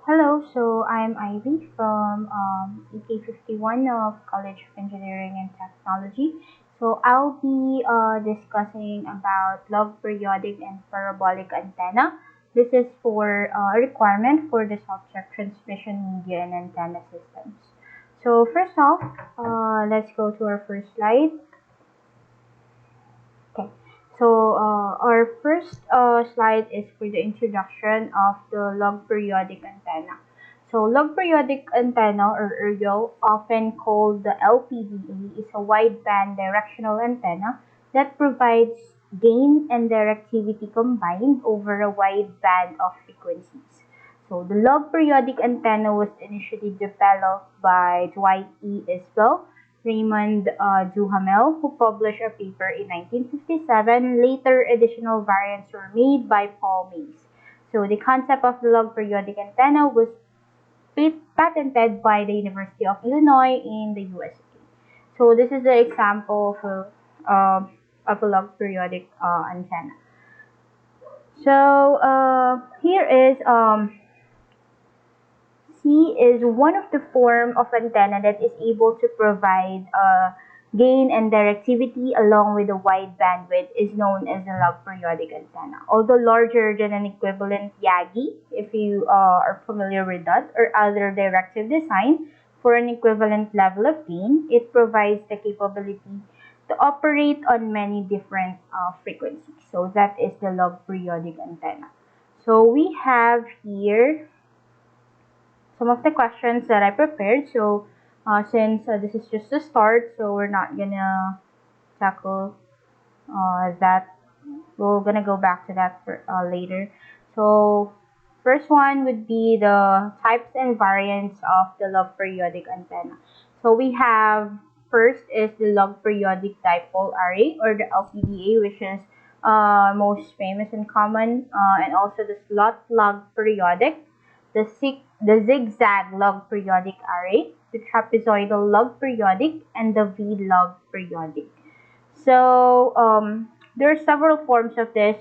Hello, so I'm Ivy from EK51 of College of Engineering and Technology. So I'll be discussing about log periodic and parabolic antenna. This is for a requirement for the subject transmission media and antenna systems. So first off, let's go to our first slide. Okay, so our first slide is for the introduction of the log periodic antenna. So log periodic antenna, or ERGO, often called the LPDA, is a wideband directional antenna that provides gain and directivity combined over a wide band of frequencies. So the log periodic antenna was initially developed by Dwight E. Isbell, Raymond Duhamel, who published a paper in 1957. Later, additional variants were made by Paul Mays. So the concept of the log periodic antenna was patented by the University of Illinois in the USA. So this is the example of a log periodic antenna. So here is C is one of the form of antenna that is able to provide gain and directivity along with a wide bandwidth is known as a log periodic antenna. Although larger than an equivalent Yagi, if you are familiar with that, or other directive design for an equivalent level of gain, it provides the capability to operate on many different frequencies. So that is the log periodic antenna. So we have here some of the questions that I prepared. So since this is just the start, so we're not gonna tackle that. We're gonna go back to that for later. So first one would be the types and variants of the log periodic antenna. So we have first is the log periodic dipole array, or the LPDA, which is most famous and common, and also the slot log periodic, the zigzag log periodic array, the trapezoidal log periodic, and the V-log periodic. So there are several forms of this,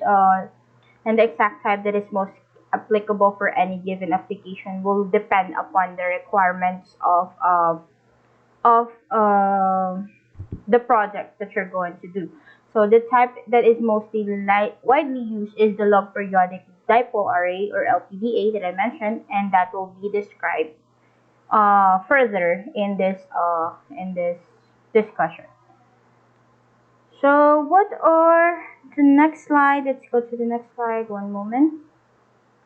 and the exact type that is most applicable for any given application will depend upon the requirements of the project that you're going to do. So the type that is mostly widely used is the log periodic dipole array, or LPDA, that I mentioned, and that will be described further in this discussion. So what are the next slide? Let's go to the next slide. One moment.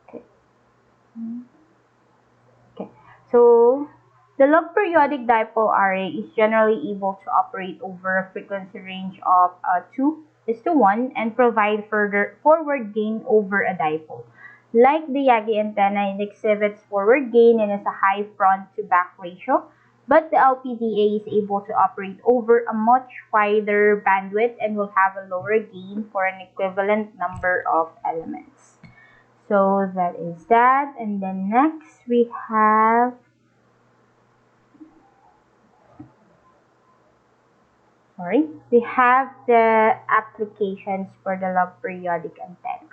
Okay. Okay. So the log periodic dipole array is generally able to operate over a frequency range of 2:1 and provide further forward gain over a dipole. Like the Yagi antenna, it exhibits forward gain and has a high front-to-back ratio, but the LPDA is able to operate over a much wider bandwidth and will have a lower gain for an equivalent number of elements. So that is that. And then next we have the applications for the log periodic antenna.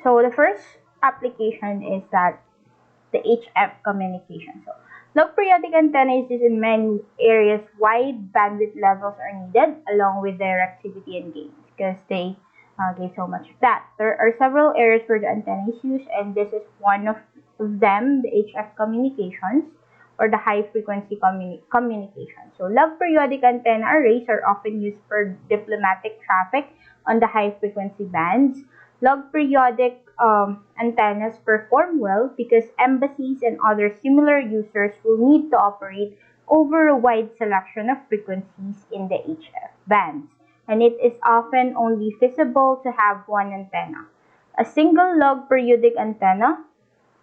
So the first application is that the HF communication. So log periodic antenna is used in many areas. Wide bandwidth levels are needed along with directivity and gain because they give so much of that. There are several areas where the antenna is used, and this is one of them, the HF communications, or the high frequency communication. So log periodic antenna arrays are often used for diplomatic traffic on the high frequency bands. Log periodic antennas perform well because embassies and other similar users will need to operate over a wide selection of frequencies in the HF bands, and it is often only feasible to have one antenna. A single log periodic antenna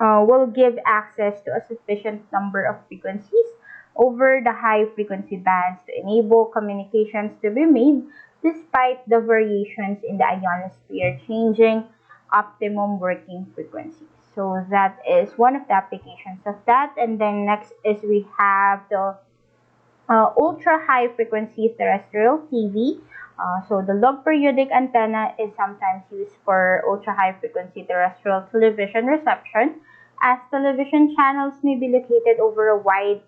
will give access to a sufficient number of frequencies over the high frequency bands to enable communications to be made despite the variations in the ionosphere changing optimum working frequencies. So that is one of the applications of that. And then next is we have the ultra high frequency terrestrial TV. So the log periodic antenna is sometimes used for ultra high frequency terrestrial television reception, as television channels may be located over a wide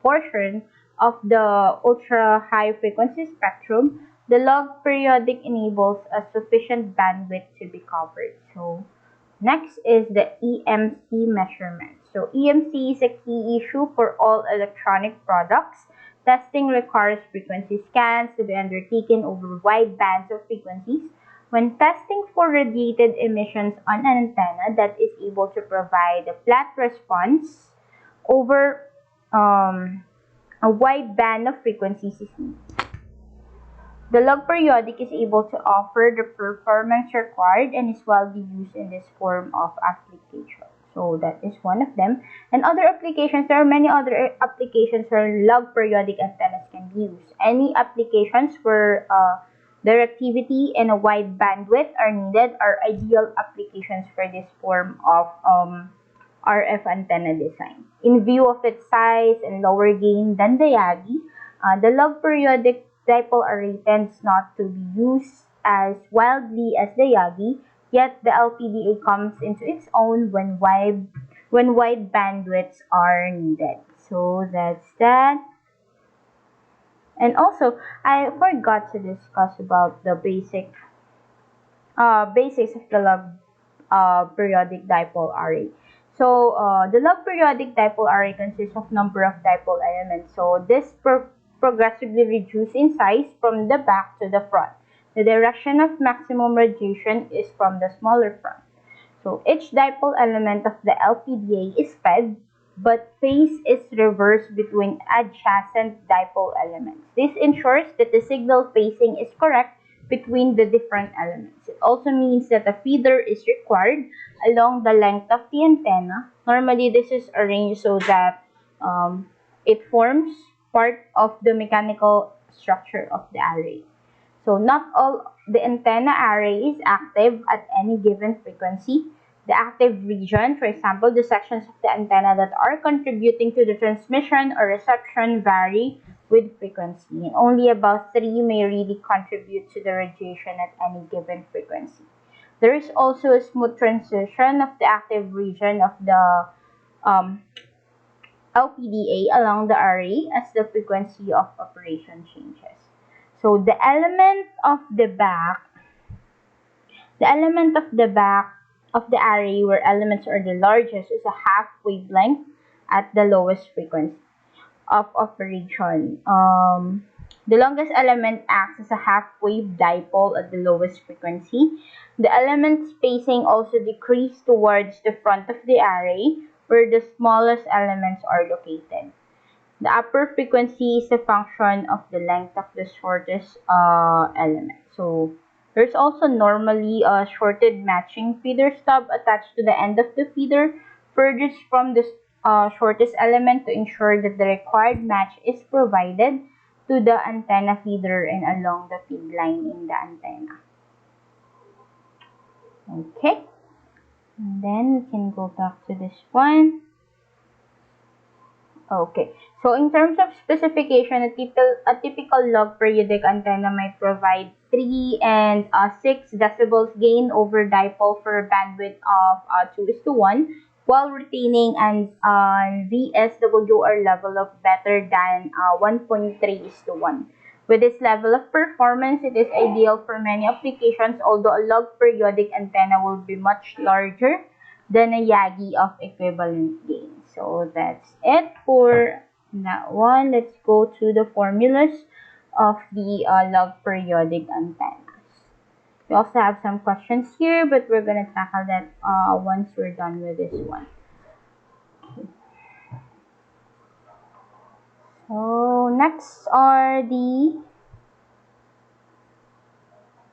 portion of the ultra high frequency spectrum. The log periodic enables a sufficient bandwidth to be covered. So next is the EMC measurement. So EMC is a key issue for all electronic products. Testing requires frequency scans to be undertaken over wide bands of frequencies. When testing for radiated emissions on an antenna that is able to provide a flat response over a wide band of frequencies is needed. The log periodic is able to offer the performance required and is widely used in this form of application. So that is one of them. And other applications, there are many other applications where log periodic antennas can be used. Any applications where directivity and a wide bandwidth are needed are ideal applications for this form of RF antenna design. In view of its size and lower gain than the Yagi, the log periodic dipole array tends not to be used as widely as the Yagi, yet the LPDA comes into its own when wide bandwidths are needed. So that's that. And also, I forgot to discuss about the basics of the log periodic dipole array. So the log periodic dipole array consists of number of dipole elements. So this progressively reduce in size from the back to the front. The direction of maximum radiation is from the smaller front. So each dipole element of the LPDA is fed, but phase is reversed between adjacent dipole elements. This ensures that the signal phasing is correct between the different elements. It also means that a feeder is required along the length of the antenna. Normally, this is arranged so that it forms part of the mechanical structure of the array. So not all the antenna array is active at any given frequency. The active region, for example, the sections of the antenna that are contributing to the transmission or reception vary with frequency. And only about 3 may really contribute to the radiation at any given frequency. There is also a smooth transition of the active region of the LPDA along the array as the frequency of operation changes. So the element of the back of the array where elements are the largest is a half wavelength at the lowest frequency of operation. The longest element acts as a half-wave dipole at the lowest frequency. The element spacing also decreases towards the front of the array, where the smallest elements are located. The upper frequency is a function of the length of the shortest element. So there's also normally a shorted matching feeder stub attached to the end of the feeder, furthest from the shortest element to ensure that the required match is provided to the antenna feeder and along the feed line in the antenna. Okay, and then we can go back to this one. Okay, so in terms of specification, a typical log periodic antenna might provide 3 and 6 decibels gain over dipole for a bandwidth of 2:1, while retaining an VSWR level of better than 1.3:1. With this level of performance, it is ideal for many applications, although a log periodic antenna will be much larger than a Yagi of equivalent gain. So that's it for that one. Let's go to the formulas of the log periodic antennas. We also have some questions here, but we're going to tackle that once we're done with this one. Okay. So next are the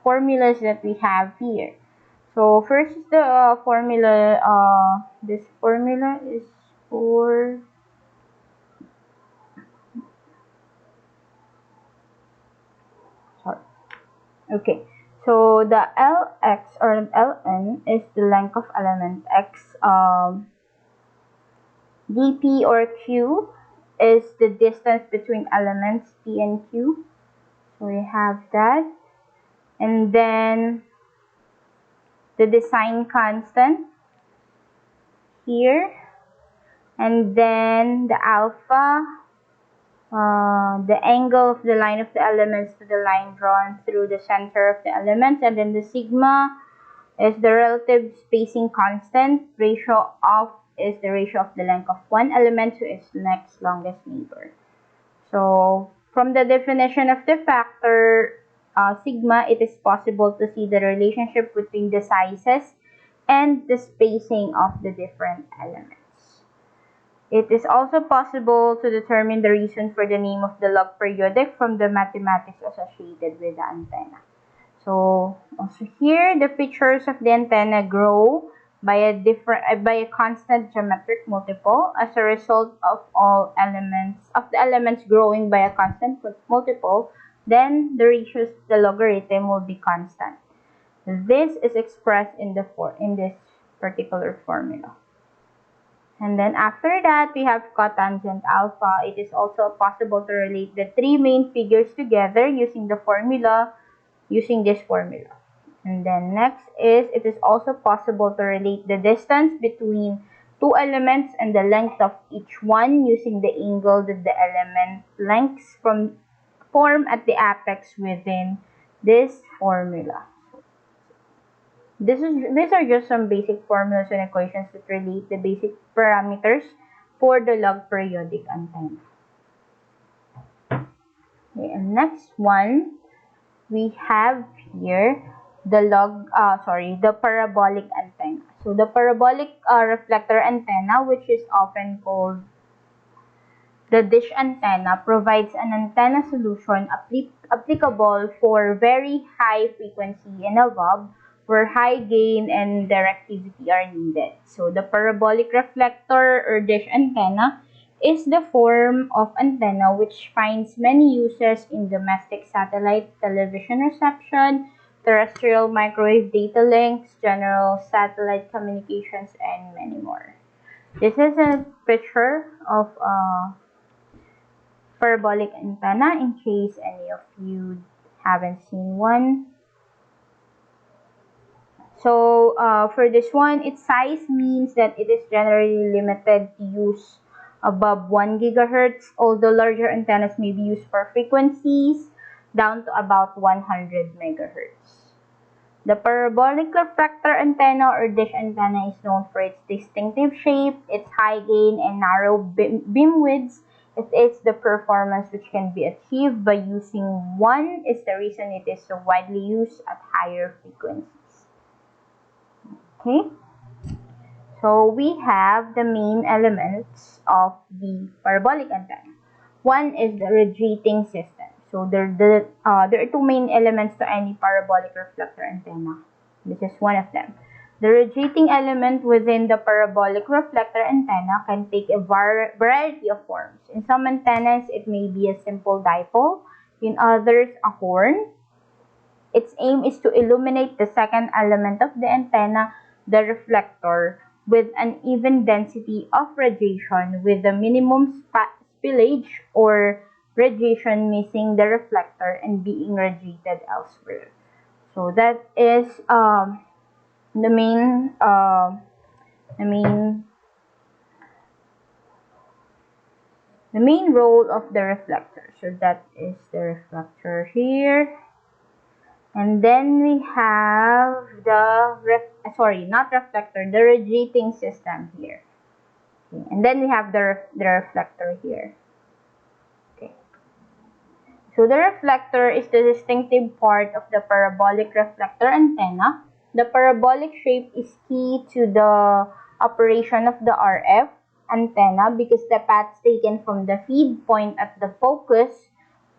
formulas that we have here. So first is the formula. This formula is for okay. So the Lx or Ln is the length of element x. Dp or q is the distance between elements P and Q. So we have that. And then the design constant here. And then the alpha, the angle of the line of the elements to the line drawn through the center of the elements. And then the sigma is the relative spacing constant. Ratio of is the ratio of the length of one element to its next longest neighbor. So from the definition of the factor sigma, it is possible to see the relationship between the sizes and the spacing of the different elements. It is also possible to determine the reason for the name of the log periodic from the mathematics associated with the antenna. So also here, the features of the antenna grow by a constant geometric multiple as a result of the elements growing by a constant multiple. Then the ratios, the logarithm will be constant. This is expressed in this particular formula. And then after that, we have cotangent alpha. It is also possible to relate the three main figures together using this formula. And then next is, it is also possible to relate the distance between two elements and the length of each one using the angle that the element lengths form at the apex within this formula. These are just some basic formulas and equations that relate the basic parameters for the log periodic antenna. Okay, and next one, we have here the parabolic antenna. So the parabolic reflector antenna, which is often called the dish antenna, provides an antenna solution applicable for very high frequency and above, where high gain and directivity are needed. So the parabolic reflector or dish antenna is the form of antenna which finds many uses in domestic satellite television reception, terrestrial microwave data links, general satellite communications, and many more. This is a picture of parabolic antenna in case any of you haven't seen one. So for this one, its size means that it is generally limited to use above 1 gigahertz, although larger antennas may be used for frequencies down to about 100 megahertz. The parabolic reflector antenna or dish antenna is known for its distinctive shape, its high gain, and narrow beam widths. It is the performance which can be achieved by using one is the reason it is so widely used at higher frequencies. Okay, so we have the main elements of the parabolic antenna. One is the radiating system. So there are two main elements to any parabolic reflector antenna. This is one of them. The radiating element within the parabolic reflector antenna can take a variety of forms. In some antennas, it may be a simple dipole. In others, a horn. Its aim is to illuminate the second element of the antenna, the reflector, with an even density of radiation with the minimum spillage or radiation missing the reflector and being radiated elsewhere. So that is the main role of the reflector. So that is the reflector here. And then we have the the radiating system here. Okay. And then we have the reflector here. Okay. So the reflector is the distinctive part of the parabolic reflector antenna. The parabolic shape is key to the operation of the RF antenna because the paths taken from the feed point at the focus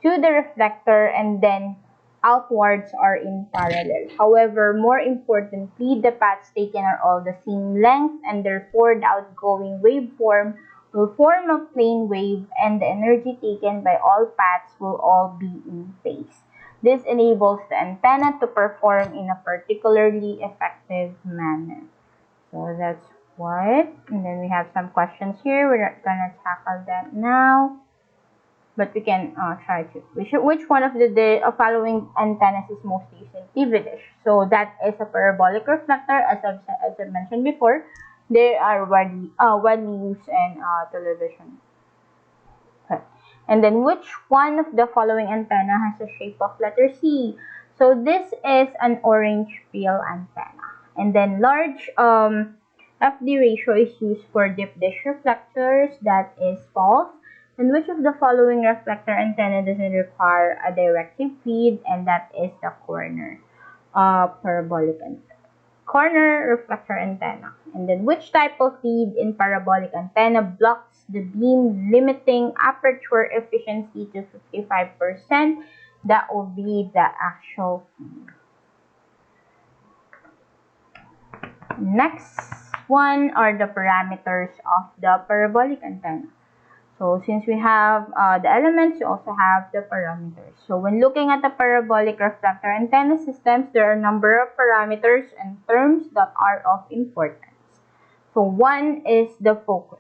to the reflector and then outwards are in parallel. However, more importantly, the paths taken are all the same length and therefore the outgoing waveform will form a plane wave and the energy taken by all paths will all be in phase. This enables the antenna to perform in a particularly effective manner. So that's what? And then we have some questions here. We're not gonna tackle that now, but we can try to. Which one of the following antennas is most used in TV dish? So that is a parabolic reflector, as I mentioned before. They are widely used in television. Okay. And then which one of the following antenna has the shape of letter C? So this is an orange peel antenna. And then large FD ratio is used for deep dish reflectors. That is false. And which of the following reflector antenna doesn't require a directive feed? And that is the corner parabolic antenna. Corner reflector antenna. And then which type of feed in parabolic antenna blocks the beam, limiting aperture efficiency to 55%? That will be the actual feed. Next one are the parameters of the parabolic antenna. So since we have the elements, we also have the parameters. So when looking at the parabolic reflector antenna systems, there are a number of parameters and terms that are of importance. So one is the focus.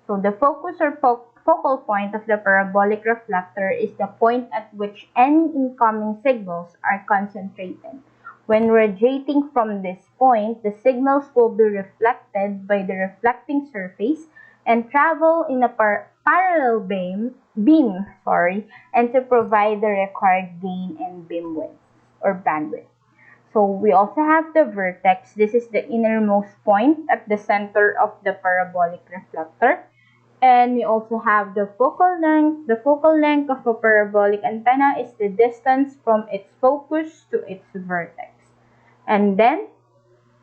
So the focus or focal point of the parabolic reflector is the point at which any incoming signals are concentrated. When radiating from this point, the signals will be reflected by the reflecting surface and travel in a parallel beam, and to provide the required gain and beam width or bandwidth. So we also have the vertex. This is the innermost point at the center of the parabolic reflector. And we also have the focal length. The focal length of a parabolic antenna is the distance from its focus to its vertex. And then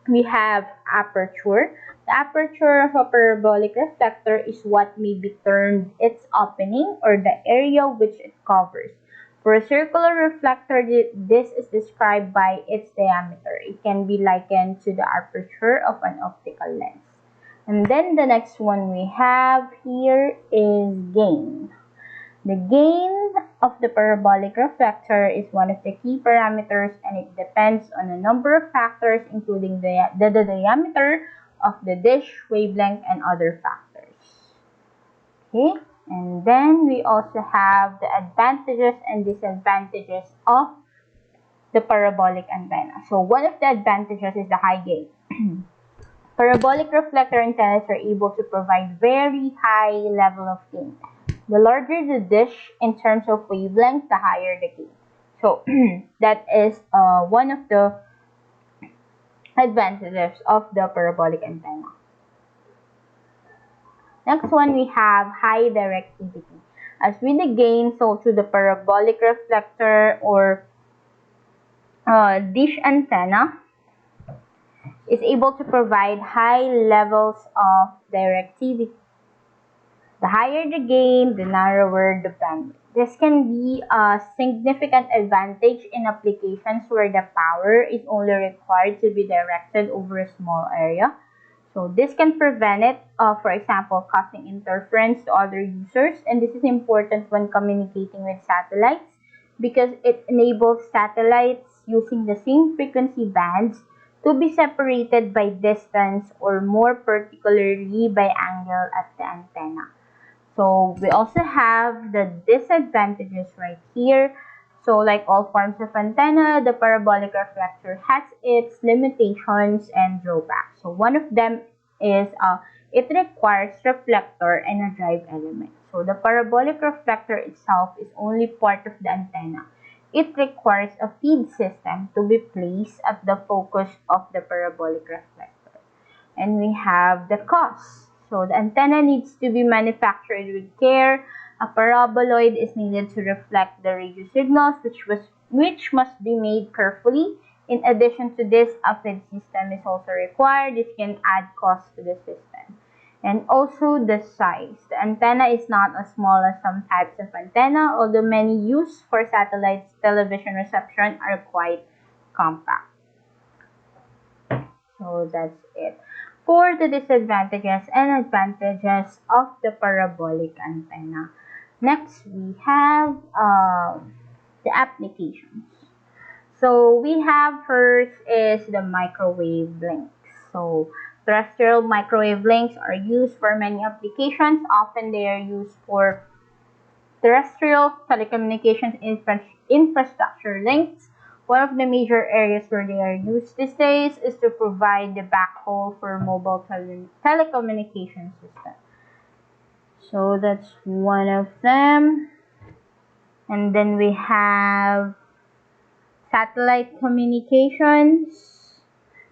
we have aperture. The aperture of a parabolic reflector is what may be termed its opening or the area which it covers. For a circular reflector, this is described by its diameter. It can be likened to the aperture of an optical lens. And then the next one we have here is gain. The gain of the parabolic reflector is one of the key parameters, and it depends on a number of factors, including the diameter of the dish, wavelength, and other factors. Okay, and then we also have the advantages and disadvantages of the parabolic antenna. So one of the advantages is the high gain. Parabolic reflector antennas are able to provide very high level of gain. The larger the dish in terms of wavelength, the higher the gain. So that is one of the advantages of the parabolic antenna. Next one, we have high directivity. As with the gain, so to the parabolic reflector or dish antenna is able to provide high levels of directivity. The higher the gain, the narrower the bandwidth. This can be a significant advantage in applications where the power is only required to be directed over a small area. So this can prevent it, for example, causing interference to other users. And this is important when communicating with satellites because it enables satellites using the same frequency bands to be separated by distance or more particularly by angle at the antenna. So we also have the disadvantages right here. So like all forms of antenna, the parabolic reflector has its limitations and drawbacks. So one of them is it requires reflector and a drive element. So the parabolic reflector itself is only part of the antenna. It requires a feed system to be placed at the focus of the parabolic reflector. And we have the cost. So the antenna needs to be manufactured with care. A paraboloid is needed to reflect the radio signals, which must be made carefully. In addition to this, a feed system is also required. This can add cost to the system. And also the size. The antenna is not as small as some types of antenna, although many used for satellite television reception are quite compact. So that's it for the disadvantages and advantages of the parabolic antenna. Next, we have the applications. So we have first is the microwave links. So Terrestrial microwave links are used for many applications. Often they are used for terrestrial telecommunications infrastructure links. One of the major areas where they are used these days is to provide the backhaul for mobile telecommunication systems. So that's one of them. And then we have satellite communications.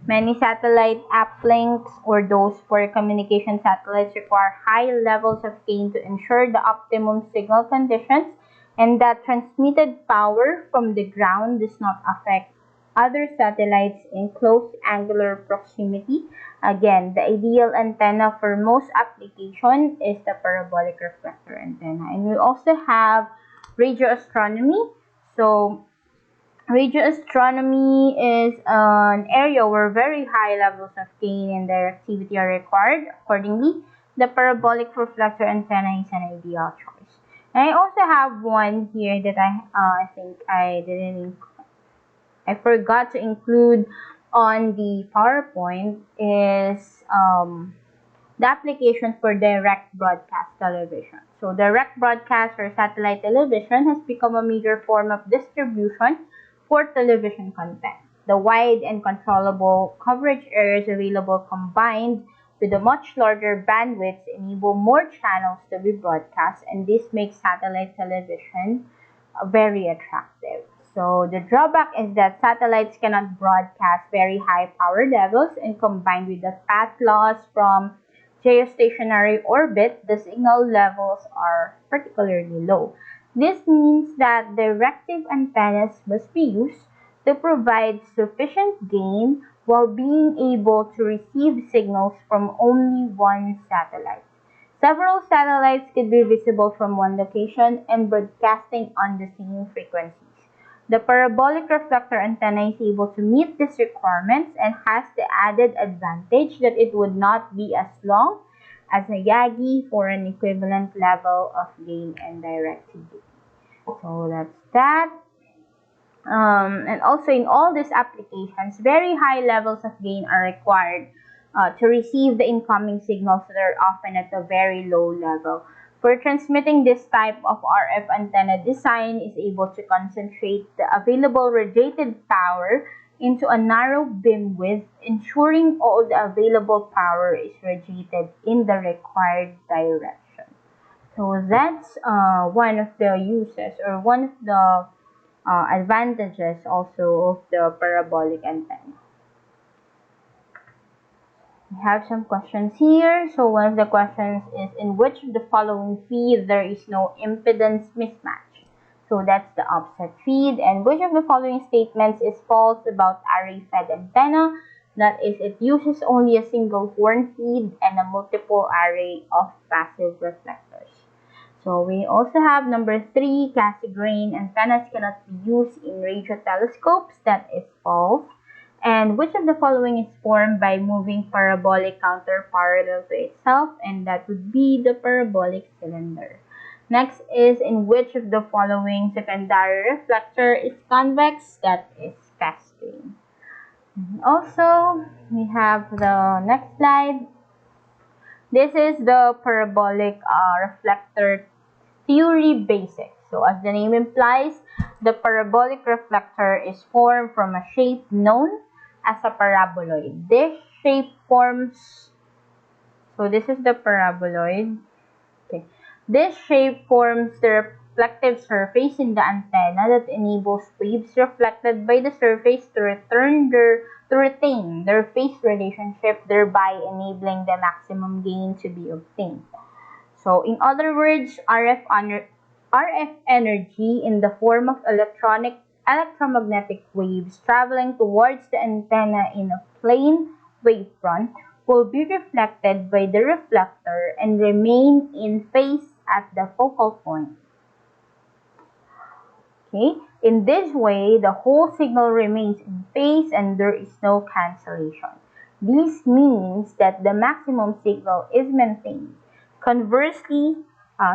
Many satellite uplinks or those for communication satellites require high levels of gain to ensure the optimum signal conditions and that transmitted power from the ground does not affect other satellites in close angular proximity. Again, the ideal antenna for most applications is the parabolic reflector antenna. And we also have radio astronomy. So radio astronomy is an area where very high levels of gain and directivity are required. Accordingly, the parabolic reflector antenna is an ideal choice. And I also have one here that I think I forgot to include on the PowerPoint is the application for direct broadcast television. So direct broadcast or satellite television has become a major form of distribution for television content. The wide and controllable coverage areas available combined with a much larger bandwidth enable more channels to be broadcast, and this makes satellite television very attractive. So the drawback is that satellites cannot broadcast very high power levels, and combined with the path loss from geostationary orbit, the signal levels are particularly low. This means that directive antennas must be used to provide sufficient gain while being able to receive signals from only one satellite. Several satellites could be visible from one location and broadcasting on the same frequencies. The parabolic reflector antenna is able to meet these requirements and has the added advantage that it would not be as long as a Yagi for an equivalent level of gain and directivity. So that's that. And also in all these applications, very high levels of gain are required to receive the incoming signals that are often at a very low level. For transmitting this type of RF antenna, design is able to concentrate the available radiated power into a narrow beam width, ensuring all the available power is radiated in the required direction. So that's one of the uses or one of the advantages also of the parabolic antenna. We have some questions here. So one of the questions is, in which of the following feed there is no impedance mismatch? So that's the offset feed. And which of the following statements is false about array-fed antenna? That is, it uses only a single horn feed and a multiple array of passive reflectors. So we also have number 3, Cassegrain antennas cannot be used in radio telescopes. That is false. And which of the following is formed by moving parabolic counter parallel to itself? And that would be the parabolic cylinder. Next is, in which of the following secondary reflector is convex? That is cascade. Also, we have the next slide. This is the parabolic reflector theory basics. So as the name implies, the parabolic reflector is formed from a shape known as a paraboloid. This shape forms, so this is the paraboloid. Okay. This shape forms the reflective surface in the antenna that enables waves reflected by the surface to retain their phase relationship, thereby enabling the maximum gain to be obtained. So in other words, RF energy in the form of electromagnetic waves traveling towards the antenna in a plane wavefront will be reflected by the reflector and remain in phase at the focal point. Okay, in this way, the whole signal remains in phase and there is no cancellation. This means that the maximum signal is maintained. Conversely,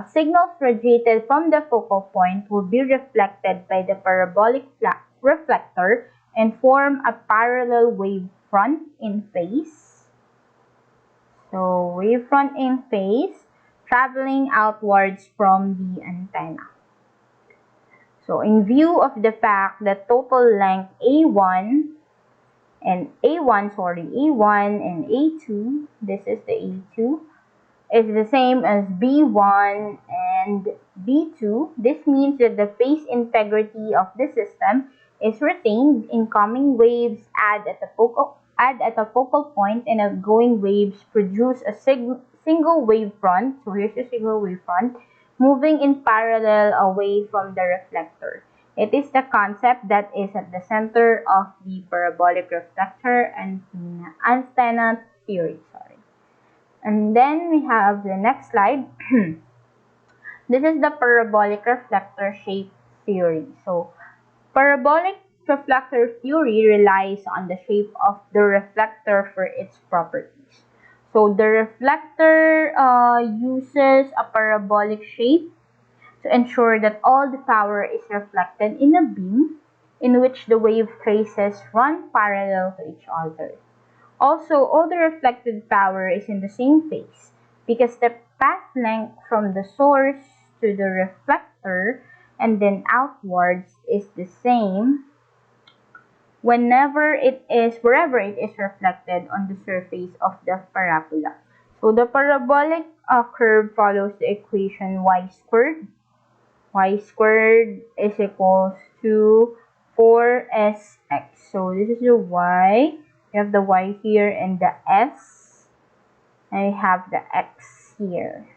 signals radiated from the focal point will be reflected by the parabolic reflector and form a parallel wavefront in phase. So wavefront in phase, traveling outwards from the antenna. So in view of the fact that total length A1 and A1 and A2, this is the A2, is the same as B1 and B2. This means that the phase integrity of the system is retained. Incoming waves add at a focal point, and outgoing waves produce a single wavefront. So here's a single wavefront moving in parallel away from the reflector. It is the concept that is at the center of the parabolic reflector and antenna theory. And then we have the next slide. This is the parabolic reflector shape theory. So parabolic reflector theory relies on the shape of the reflector for its properties. So the reflector uses a parabolic shape to ensure that all the power is reflected in a beam in which the wave traces run parallel to each other. Also, all the reflected power is in the same phase because the path length from the source to the reflector and then outwards is the same wherever it is reflected on the surface of the parabola. So the parabolic curve follows the equation y squared. Y squared is equals to 4sx. So this is the y. You have the y here and the s. I have the x here.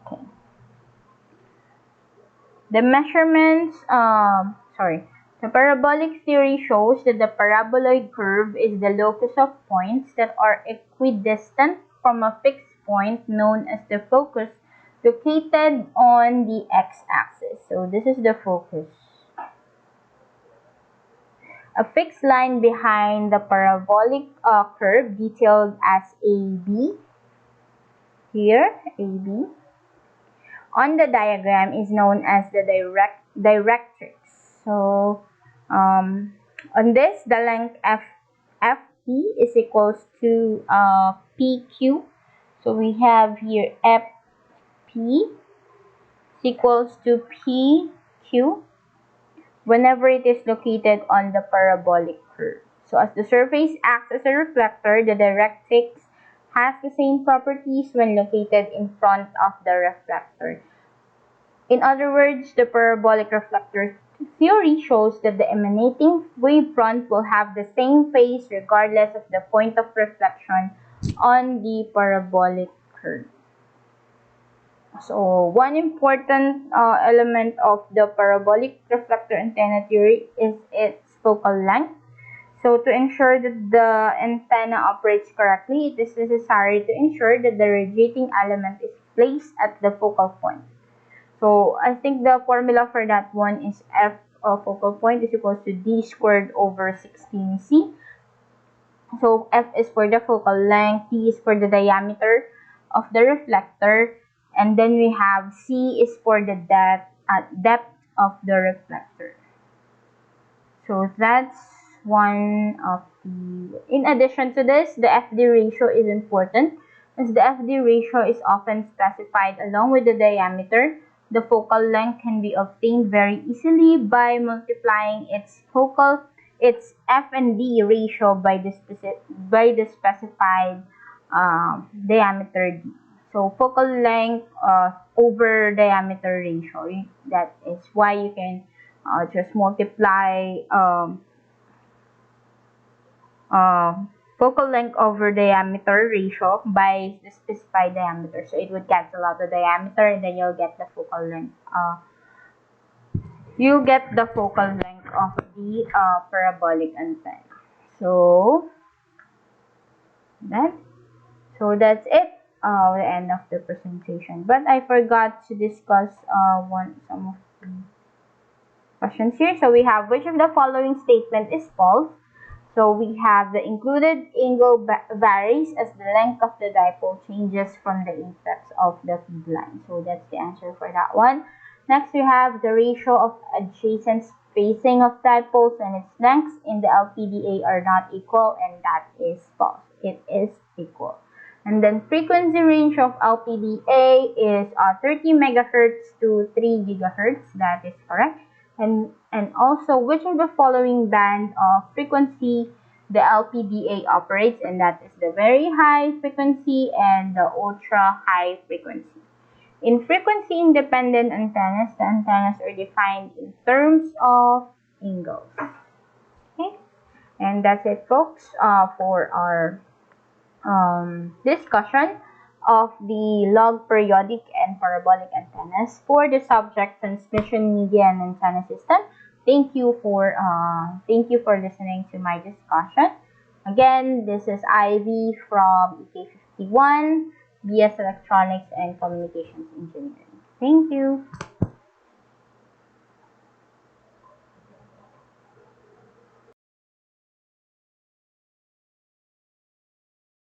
Okay. The measurements, the parabolic theory shows that the paraboloid curve is the locus of points that are equidistant from a fixed point known as the focus located on the x-axis. So this is the focus. A fixed line behind the parabolic curve detailed as AB, here, AB, on the diagram is known as the directrix. So, on this, the length FP is equals to PQ. So, we have here FP is equals to PQ whenever it is located on the parabolic curve. So as the surface acts as a reflector, the directrix has the same properties when located in front of the reflector. In other words, the parabolic reflector theory shows that the emanating wavefront will have the same phase regardless of the point of reflection on the parabolic curve. So, one important element of the parabolic reflector antenna theory is its focal length. So, to ensure that the antenna operates correctly, it is necessary to ensure that the radiating element is placed at the focal point. So, I think the formula for that one is F of focal point is equals to D squared over 16C. So, F is for the focal length, D is for the diameter of the reflector, and then we have C is for the depth of the reflector. So that's one of the... In addition to this, the FD ratio is important as the FD ratio is often specified along with the diameter. The focal length can be obtained very easily by multiplying its F and D ratio by the specified diameter D. So focal length over diameter ratio. That is why you can just multiply focal length over diameter ratio by the specified diameter. So it would cancel out the diameter, and then you'll get the focal length. You get the focal length of the parabolic antenna. So that's it. The end of the presentation. But I forgot to discuss some of the questions here. So we have, which of the following statement is false? So we have the included angle varies as the length of the dipole changes from the apex of the feed line. So that's the answer for that one. Next we have the ratio of adjacent spacing of dipoles and its lengths in the LPDA are not equal, and that is false. It is equal. And then frequency range of LPDA is 30 megahertz to 3 gigahertz. That is correct. And also, which of the following band of frequency the LPDA operates? And that is the very high frequency and the ultra high frequency. In frequency-independent antennas, the antennas are defined in terms of angles. Okay, and that's it, folks, for our discussion of the log periodic and parabolic antennas for the subject transmission media and antenna system. Thank you for listening to my discussion. Again, this is Ivy from EK31, BS Electronics and Communications Engineering. Thank you.